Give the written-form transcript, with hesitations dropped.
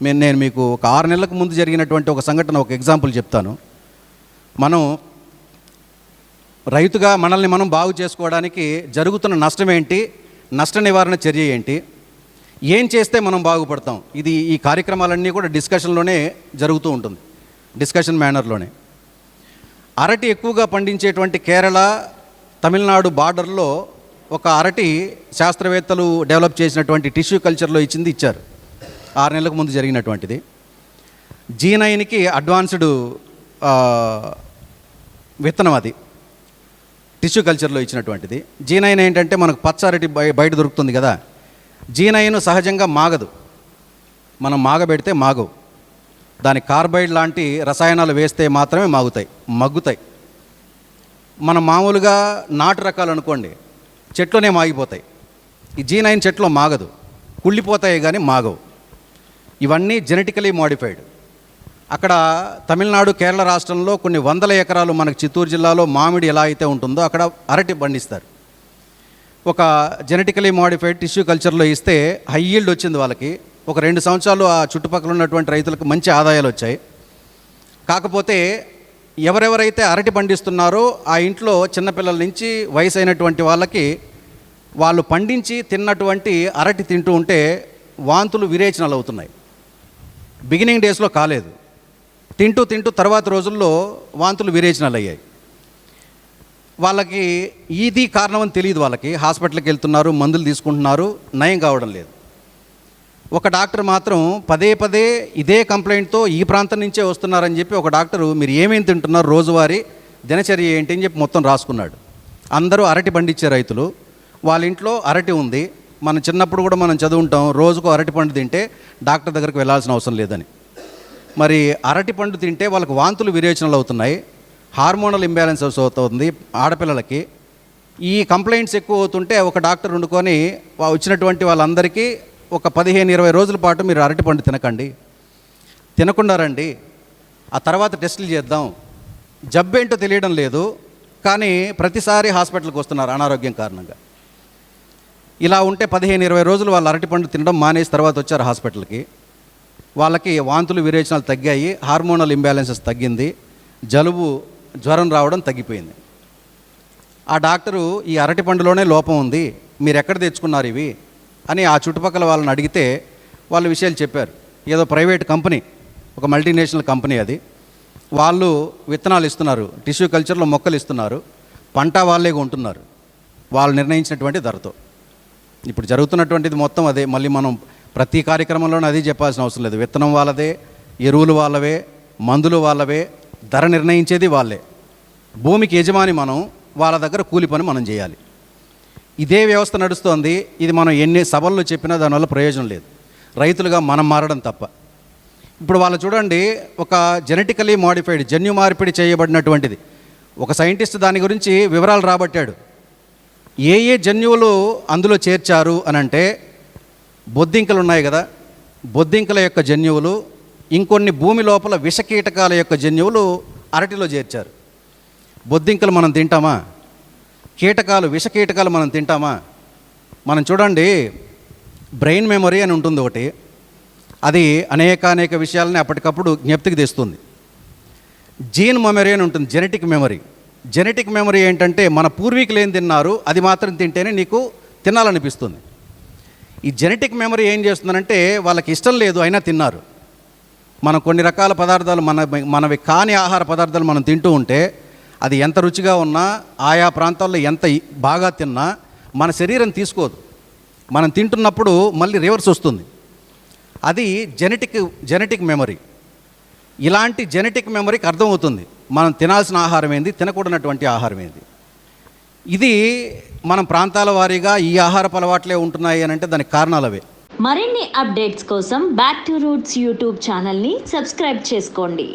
నేను మీకు ఒక 6 నెలలకు ముందు జరిగినటువంటి ఒక సంఘటన, ఒక ఎగ్జాంపుల్ చెప్తాను. మనం రైతుగా మనల్ని మనం బాగు చేసుకోవడానికి జరుగుతున్న నష్టం ఏంటి, నష్ట నివారణ చర్య ఏంటి, ఏం చేస్తే మనం బాగుపడతాం, ఇది ఈ కార్యక్రమాలన్నీ కూడా డిస్కషన్లోనే జరుగుతూ ఉంటుంది, డిస్కషన్ మేనర్లోనే. అరటి ఎక్కువగా పండించేటువంటి కేరళ, తమిళనాడు బార్డర్లో ఒక అరటి శాస్త్రవేత్తలు డెవలప్ చేసినటువంటి టిష్యూ కల్చర్లో ఇచ్చారు. 6 నెలలకు ముందు జరిగినటువంటిది. G9కి అడ్వాన్స్డ్ విత్తనం, అది టిష్యూ కల్చర్లో ఇచ్చినటువంటిది. G9 ఏంటంటే మనకు పచ్చ అరటి బయట దొరుకుతుంది కదా, G9 సహజంగా మాగదు, మనం మాగబెడితే మాగవు. దాని కార్బైడ్ లాంటి రసాయనాలు వేస్తే మాత్రమే మగ్గుతాయి. మనం మామూలుగా నాటు రకాలు అనుకోండి, చెట్లోనే మాగిపోతాయి. ఈ G9 చెట్లో మాగదు, కుళ్ళిపోతాయి కానీ మాగవు. ఇవన్నీ జెనెటికలీ మోడిఫైడ్. అక్కడ తమిళనాడు, కేరళ రాష్ట్రంలో కొన్ని వందల ఎకరాలు, మనకు చిత్తూరు జిల్లాలో మామిడి ఎలా అయితే ఉంటుందో అక్కడ అరటి పండిస్తారు. ఒక జెనెటికలీ మోడిఫైడ్ టిష్యూ కల్చర్లో ఇస్తే హై ఈల్డ్ వచ్చింది వాళ్ళకి. ఒక 2 సంవత్సరాలు ఆ చుట్టుపక్కల ఉన్నటువంటి రైతులకు మంచి ఆదాయాలు వచ్చాయి. కాకపోతే ఎవరెవరైతే అరటి పండిస్తున్నారో ఆ ఇంట్లో చిన్నపిల్లల నుంచి వయసు అయినటువంటి వాళ్ళకి, వాళ్ళు పండించి తిన్నటువంటి అరటి తింటూ ఉంటే వాంతులు, విరేచనాలు అవుతున్నాయి. బిగినింగ్ డేస్లో కాలేదు, తింటూ తర్వాత రోజుల్లో వాంతులు, విరేచనాలు అయ్యాయి. వాళ్ళకి ఇది కారణం అని తెలియదు. వాళ్ళకి హాస్పిటల్కి వెళ్తున్నారు, మందులు తీసుకుంటున్నారు, నయం కావడం లేదు. ఒక డాక్టర్ మాత్రం పదే ఇదే కంప్లైంట్తో ఈ ప్రాంతం నుంచే వస్తున్నారని చెప్పి, ఒక డాక్టరు మీరు ఏమేమి తింటున్నారు, రోజువారీ దినచర్య ఏంటి అని చెప్పి మొత్తం రాసుకున్నాడు. అందరూ అరటి పండించే రైతులు, వాళ్ళ ఇంట్లో అరటి ఉంది. మనం చిన్నప్పుడు కూడా మనం చదువుంటాం, రోజుకు అరటి పండు తింటే డాక్టర్ దగ్గరికి వెళ్ళాల్సిన అవసరం లేదని. మరి అరటి పండు తింటే వాళ్ళకి వాంతులు, విరేచనలు అవుతున్నాయి, హార్మోనల్ ఇంబ్యాలెన్స్ అవుతుంది ఆడపిల్లలకి. ఈ కంప్లైంట్స్ ఎక్కువ అవుతుంటే ఒక డాక్టర్ వండుకొని వచ్చినటువంటి వాళ్ళందరికీ ఒక 15-20 రోజుల పాటు మీరు అరటి పండు తినకుండా రండి, ఆ తర్వాత టెస్టులు చేద్దాం. జబ్బేంటో తెలియడం లేదు కానీ ప్రతిసారి హాస్పిటల్కి వస్తున్నారు అనారోగ్యం కారణంగా. ఇలా ఉంటే 15-20 రోజులు వాళ్ళు అరటిపండు తినడం మానేసి తర్వాత వచ్చారు హాస్పిటల్కి. వాళ్ళకి వాంతులు, విరేచనాలు తగ్గాయి, హార్మోనల్ ఇంబ్యాలెన్సెస్ తగ్గింది, జలుబు, జ్వరం రావడం తగ్గిపోయింది. ఆ డాక్టరు ఈ అరటిపండులోనే లోపం ఉంది, మీరు ఎక్కడ తెచ్చుకున్నారు ఇవి అని ఆ చుట్టుపక్కల వాళ్ళని అడిగితే వాళ్ళ విషయాలు చెప్పారు. ఏదో ప్రైవేట్ కంపెనీ, ఒక మల్టీనేషనల్ కంపెనీ అది, వాళ్ళు విత్తనాలు ఇస్తున్నారు, టిష్యూ కల్చర్లో మొక్కలు ఇస్తున్నారు, పంట వాళ్ళే కొంటున్నారు వాళ్ళు నిర్ణయించినటువంటి ధరతో. ఇప్పుడు జరుగుతున్నటువంటిది మొత్తం అదే. మళ్ళీ మనం ప్రతి కార్యక్రమంలోనే అది చెప్పాల్సిన అవసరం లేదు. విత్తనం వాళ్ళదే, ఎరువులు వాళ్ళవే, మందులు వాళ్ళవే, ధర నిర్ణయించేది వాళ్ళే. భూమికి యజమాని మనం, వాళ్ళ దగ్గర కూలి పని మనం చేయాలి. ఇదే వ్యవస్థ నడుస్తోంది. ఇది మనం ఎన్ని సభల్లో చెప్పినా దానివల్ల ప్రయోజనం లేదు, రైతులుగా మనం మారడం తప్ప. ఇప్పుడు వాళ్ళు చూడండి, ఒక జెనెటికలీ మోడిఫైడ్, జన్యు మార్పిడి చేయబడినటువంటిది, ఒక సైంటిస్ట్ దాని గురించి వివరాలు రాబట్టాడు. ఏ జన్యువులు అందులో చేర్చారు అని అంటే, బొద్దింకలు ఉన్నాయి కదా, బొద్దింకల యొక్క జన్యువులు, ఇంకొన్ని భూమి లోపల విషకీటకాల యొక్క జన్యువులు అరటిలో చేర్చారు. బొద్దింకలు మనం తింటామా? కీటకాలు, విషకీటకాలు మనం తింటామా? మనం చూడండి, బ్రెయిన్ మెమొరీ అని ఉంటుంది ఒకటి, అది అనేక విషయాలని అప్పటికప్పుడు జ్ఞప్తికి తెస్తుంది. జీన్ మెమరీ అని ఉంటుంది, జెనెటిక్ మెమరీ. జెనెటిక్ మెమరీ ఏంటంటే, మన పూర్వీకులు ఏం తిన్నారు అది మాత్రం తింటేనే నీకు తినాలనిపిస్తుంది. ఈ జెనెటిక్ మెమరీ ఏం చేస్తుందంటే, వాళ్ళకి ఇష్టం లేదు అయినా తిన్నారు. మనం కొన్ని రకాల పదార్థాలు, మనవి కాని ఆహార పదార్థాలు మనం తింటూ ఉంటే, అది ఎంత రుచిగా ఉన్నా, ఆయా ప్రాంతాల్లో ఎంత బాగా తిన్నా మన శరీరం తీసుకోదు. మనం తింటున్నప్పుడు మళ్ళీ రివర్స్ వస్తుంది. అది జెనెటిక్ మెమరీ. ఇలాంటి జెనెటిక్ మెమరీకి అర్థమవుతుంది మనం తినాల్సిన ఆహారం ఏంది, తినకూడనటువంటి ఆహారం ఏంది. ఇది మనం ప్రాంతాల వారీగా ఈ ఆహారపు అలవాట్లే ఉంటున్నాయి అని అంటే దానికి కారణాలు అవే. మరిన్ని అప్డేట్స్ కోసం బ్యాక్ టు రూట్స్ యూట్యూబ్ ఛానల్ని సబ్స్క్రైబ్ చేసుకోండి.